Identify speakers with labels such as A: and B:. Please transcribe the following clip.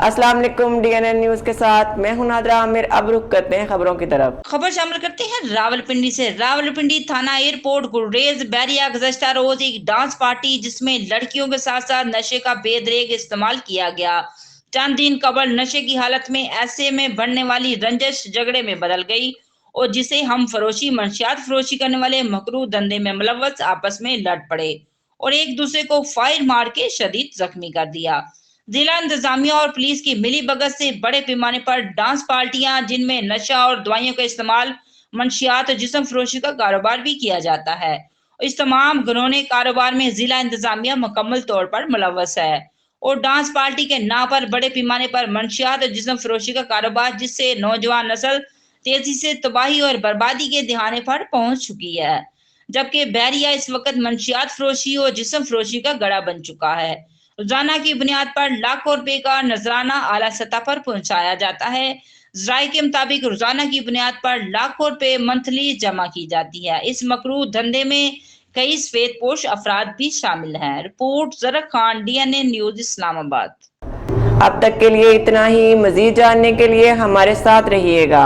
A: अस्सलाम वालेकुम। DNN news के साथ मैं हूं नादरा आमिर। अब रुख करते हैं खबरों की तरफ।
B: खबर शामिल करते हैं रावलपिंडी से। रावलपिंडी थाना एयरपोर्ट गुरेज बैरिया गुज़श्ता रोज एक डांस पार्टी जिसमें लड़कियों के साथ साथ नशे का बेदरेग इस्तेमाल किया गया। चंद दिन कबल नशे की हालत में ऐसे में बढ़ने वाली रंजिश झगड़े में बदल गई और जिसे हम फरोशी मंशियात फरोशी करने वाले मकरू धंधे में मुलव्वस आपस में लड़ पड़े और एक दूसरे को फायर मार के शदीद जख्मी कर दिया। जिला इंतजामिया और पुलिस की मिली भगत से बड़े पैमाने पर डांस पार्टियां जिनमें नशा और दवाइयों का इस्तेमाल, मंशियात और जिस्म फरोशी का कारोबार भी किया जाता है। इस तमाम घिनौने कारोबार में जिला इंतजामिया मुकम्मल तौर पर मुलव्वस है और डांस पार्टी के नाम पर बड़े पैमाने पर मंशियात और जिस्म फरोशी का कारोबार, जिससे नौजवान नस्ल तेजी से तबाही और बर्बादी के दिहाने पर पहुंच चुकी है, जबकि बैरिया इस वक्त मंशियात फरोशी और जिस्म फरोशी का गड़ा बन चुका है। रोजाना की बुनियाद पर लाखों रुपए का नजराना आला सतह पर पहुंचाया जाता है। जराये के मुताबिक रोजाना की बुनियाद पर लाखों रुपए मंथली जमा की जाती है। इस मकरूह धंधे में कई सफेदपोश अफराद भी शामिल हैं। Report Zarak Khan, DNA news, Islamabad.
A: अब तक के लिए इतना ही। मजीद जानने के लिए हमारे साथ रहिएगा।